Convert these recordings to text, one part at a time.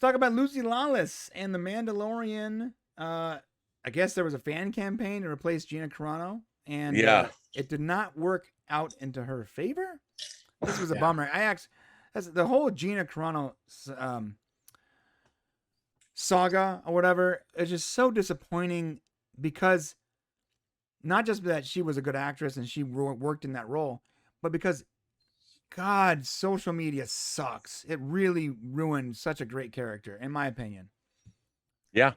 talk about Lucy Lawless and The Mandalorian. I guess there was a fan campaign to replace Gina Carano, and it did not work out into her favor. This was a bummer. That's the whole Gina Carano saga or whatever is just so disappointing, because not just that she was a good actress and she worked in that role, but because God, social media sucks. It really ruined such a great character, in my opinion. Yeah.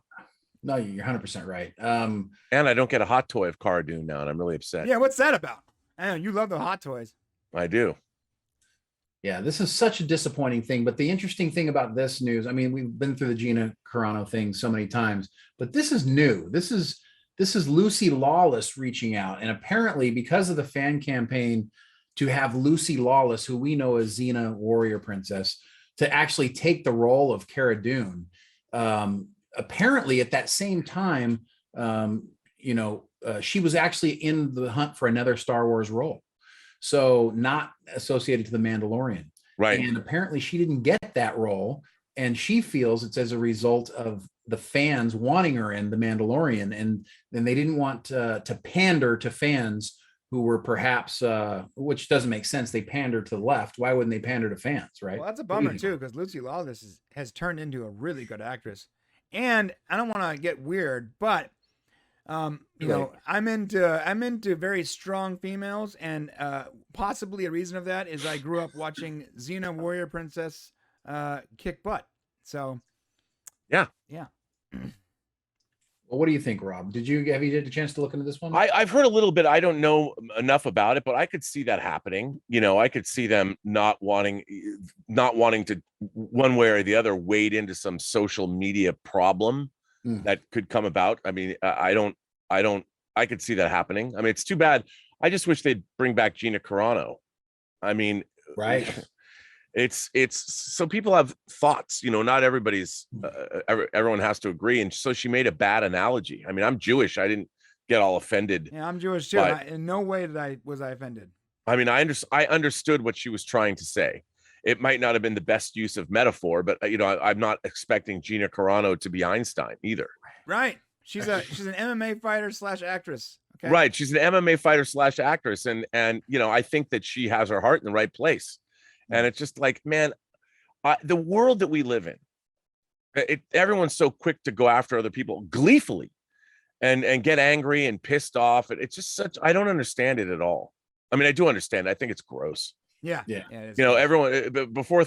No, you're 100% right. And I don't get a hot toy of Cara Dune now, and I'm really upset. Yeah, what's that about? I know you love the hot toys. I do. Yeah, this is such a disappointing thing. But the interesting thing about this news, I mean, we've been through the Gina Carano thing so many times, but this is new. This is Lucy Lawless reaching out. And apparently, because of the fan campaign to have Lucy Lawless, who we know as Xena Warrior Princess, to actually take the role of Cara Dune. Apparently, at that same time, she was actually in the hunt for another Star Wars role. So not associated to The Mandalorian. Right. And apparently she didn't get that role. And she feels it's as a result of the fans wanting her in The Mandalorian. And then they didn't want to pander to fans who were perhaps, which doesn't make sense. They pander to the left. Why wouldn't they pander to fans, right? Well, that's a bummer too, because Lucy Lawless has turned into a really good actress. And I don't want to get weird, but I'm into very strong females, and possibly a reason of that is I grew up watching Xena Warrior Princess kick butt. So yeah. Well, what do you think, Rob? Have you had a chance to look into this one? I've heard a little bit. I don't know enough about it, but I could see that happening. I could see them not wanting to, one way or the other, wade into some social media problem that could come about. I mean, I could see that happening. I mean, it's too bad. I just wish they'd bring back Gina Carano. I mean, right. It's so people have thoughts, not everybody's, everyone has to agree. And so she made a bad analogy. I mean, I'm Jewish. I didn't get all offended. Yeah, I'm Jewish too. In no way was I offended. I mean, I understood what she was trying to say. It might not have been the best use of metaphor, but I'm not expecting Gina Carano to be Einstein either. Right. She's an MMA fighter / actress. Okay. Right. She's an MMA fighter / actress. And I think that she has her heart in the right place. And it's just like, man, the world that we live in, everyone's so quick to go after other people gleefully and get angry and pissed off. It's just I don't understand it at all. I mean, I do understand. I think it's gross. Yeah. Everyone before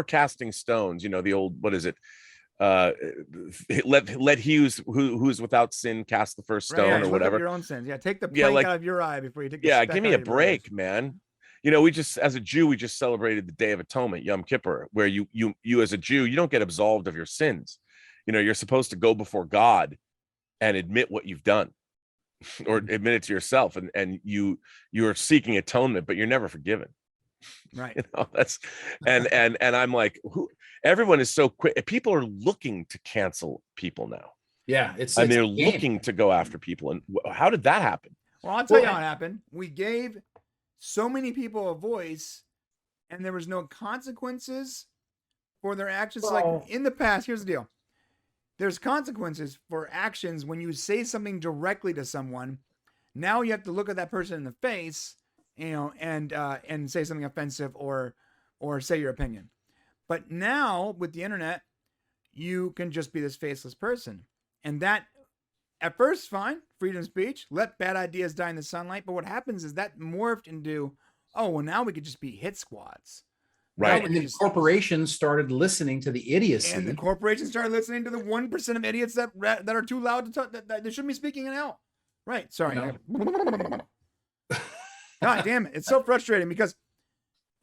casting stones, the old, what is it? Let he who's without sin cast the first stone, or whatever. Your own sins. Yeah. Take the plank out of your eye before you take. Give me a break, man. We just, as a Jew, we just celebrated the Day of Atonement, Yom Kippur, where you as a Jew, you don't get absolved of your sins. You're supposed to go before God and admit what you've done, or admit it to yourself, and you're seeking atonement, but you're never forgiven. Right. That's and I'm like, everyone is so quick. People are looking to cancel people now. Yeah, they're looking to go after people. And how did that happen? Well, I'll tell you how it happened. We gave so many people a voice, and there was no consequences for their actions. Like in the past, here's the deal. There's consequences for actions when you say something directly to someone. Now you have to look at that person in the face, and say something offensive or say your opinion. But now with the internet, you can just be this faceless person. And that, at first, fine, freedom of speech, let bad ideas die in the sunlight. But what happens is that morphed into, now we could just be hit squads. Right. And the corporations started listening to the idiocy. And the corporations started listening to the 1% of idiots that are too loud to talk, that they shouldn't be speaking in hell. Right. Sorry. God damn it. It's so frustrating because,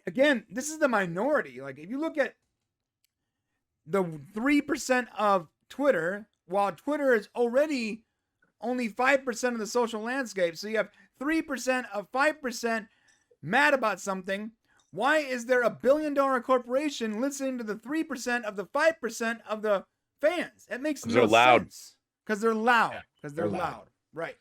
again, this is the minority. Like, if you look at the 3% of Twitter, while Twitter is already only 5% of the social landscape, so you have 3% of 5% mad about something. Why is there a $1 billion corporation listening to the 3% of the 5% of the fans? It makes no sense. Because they're loud. Because they're loud. Right.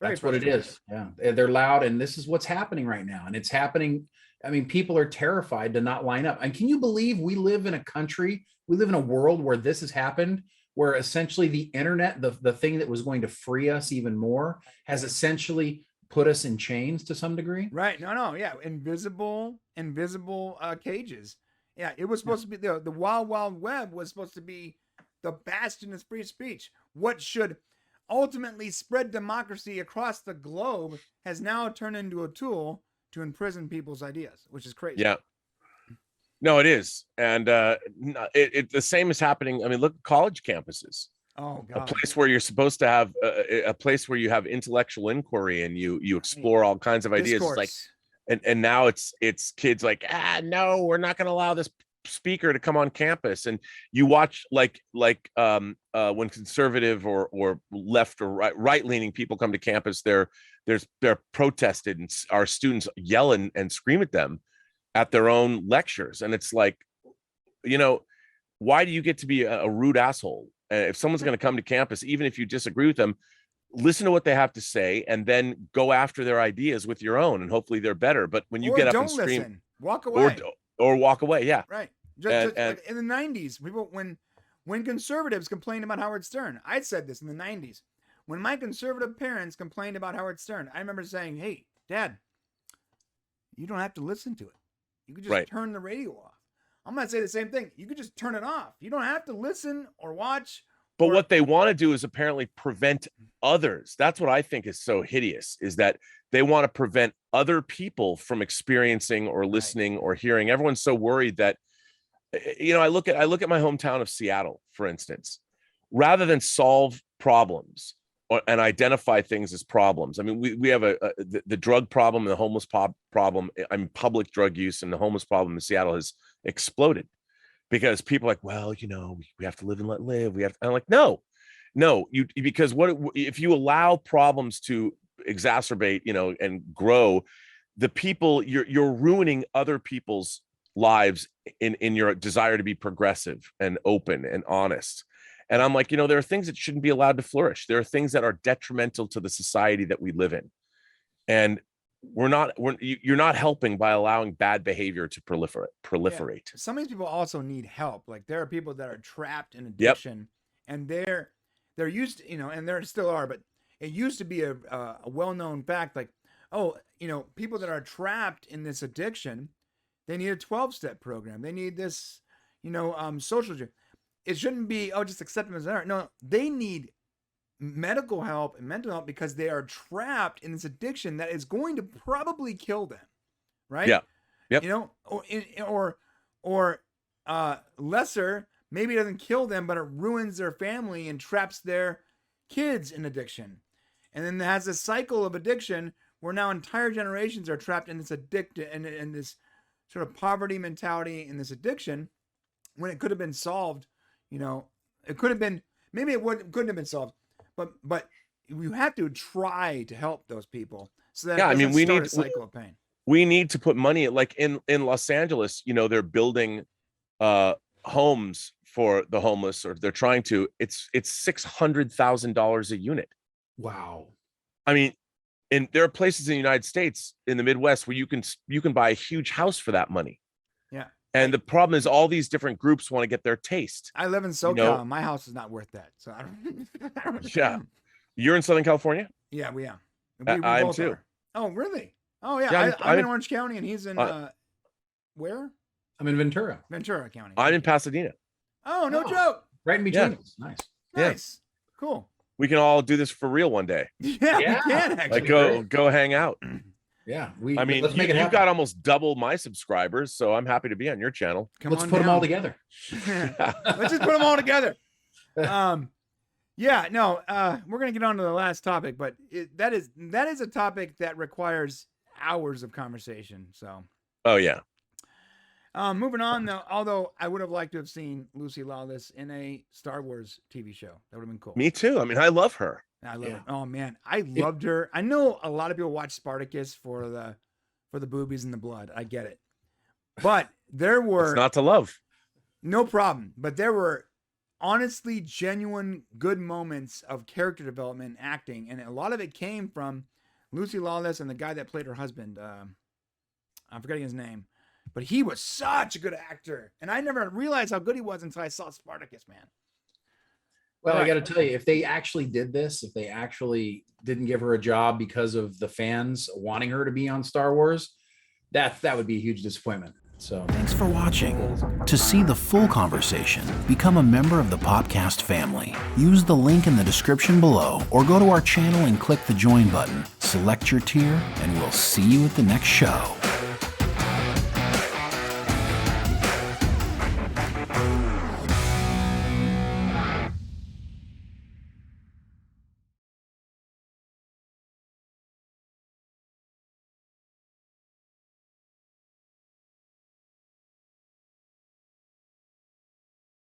That's what it is. Yeah. They're loud. And this is what's happening right now. And it's happening I mean, people are terrified to not line up. And can you believe we live in a world where this has happened, where essentially the internet, the thing that was going to free us even more, has essentially put us in chains to some degree? Right. No. Yeah. Invisible cages. Yeah. It was supposed to be the wild, wild web was supposed to be the bastion of free speech. What should ultimately spread democracy across the globe has now turned into a tool to imprison people's ideas, which is crazy. Yeah. No, it is. And the same is happening. I mean, look at college campuses. Oh A God. place where you're supposed to have a place where you have intellectual inquiry and you explore all kinds of ideas. It's like, and now it's kids like, no, we're not going to allow this speaker to come on campus. And you watch like when conservative or left or right leaning people come to campus, they're protested and our students yell and scream at them at their own lectures. And it's like, why do you get to be a rude asshole? If someone's going to come to campus, even if you disagree with them, listen to what they have to say and then go after their ideas with your own, and hopefully they're better. But when you get up and scream, walk away, or walk away, yeah, right. Just like in the 90s, people when conservatives complained about Howard Stern, I said this in the 90s. When my conservative parents complained about Howard Stern, I remember saying, "Hey, Dad, you don't have to listen to it. You could just turn the radio off." I'm going to say the same thing. You could just turn it off. You don't have to listen or watch. But what they want to do is apparently prevent others. That's what I think is so hideous, is that they want to prevent other people from experiencing or listening or hearing. Everyone's so worried that, I look at my hometown of Seattle, for instance, rather than solve problems and identify things as problems. I mean, we have the drug problem and the homeless problem. I mean, public drug use and the homeless problem in Seattle has exploded because people are like, well, we have to live and let live. I'm like, no, because if you allow problems to exacerbate, and grow, the people you're ruining other people's lives in your desire to be progressive and open and honest. And I'm like, there are things that shouldn't be allowed to flourish. There are things that are detrimental to the society that we live in. And you're not helping by allowing bad behavior to proliferate. Yeah. Some of these people also need help. Like there are people that are trapped in addiction, and they're used to, and there still are, but it used to be a well-known fact. Like, people that are trapped in this addiction, they need a 12-step program. They need this, social. It shouldn't be, just accept them as they are. No, they need medical help and mental help because they are trapped in this addiction that is going to probably kill them, right? Yeah. Yep. Or lesser, maybe it doesn't kill them, but it ruins their family and traps their kids in addiction. And then it has a cycle of addiction where now entire generations are trapped in this in this sort of poverty mentality in this addiction, when it could have been solved. It could have been, maybe couldn't have been solved. But you have to try to help those people so that we need a cycle of pain. We need to put money, like in Los Angeles, they're building homes for the homeless, or they're trying to. It's $600,000 a unit. Wow. I mean, and there are places in the United States, in the Midwest, where you can buy a huge house for that money. Yeah. And the problem is all these different groups want to get their taste. I live in SoCal. My house is not worth that. So I don't. Yeah. You're in Southern California? Yeah, we are. I am too. Oh, really? Oh, yeah. I'm in Orange County, and he's in where? I'm in Ventura County. I'm in Pasadena. Oh, no joke. Right in between us. Nice. Nice. Cool. We can all do this for real one day. Yeah, we can actually. Like go hang out. Yeah, let's make it happen. You've got almost double my subscribers, so I'm happy to be on your channel. Let's put them all together. Let's just put them all together. We're gonna get on to the last topic, but that is a topic that requires hours of conversation. So. Oh yeah. Moving on though, although I would have liked to have seen Lucy Lawless in a Star Wars TV show. That would have been cool. Me too. I mean, I love her. I love her. Oh man, I loved her. I know a lot of people watch Spartacus for the boobies and the blood. I get it, but there were it's not to love. No problem. But there were honestly genuine good moments of character development and acting, and a lot of it came from Lucy Lawless and the guy that played her husband. I'm forgetting his name, but he was such a good actor, and I never realized how good he was until I saw Spartacus, man. Well, I got to tell you, if they actually did this, if they actually didn't give her a job because of the fans wanting her to be on Star Wars, that would be a huge disappointment. So thanks for watching. To see the full conversation, become a member of the Popcast family. Use the link in the description below or go to our channel and click the join button. Select your tier and we'll see you at the next show.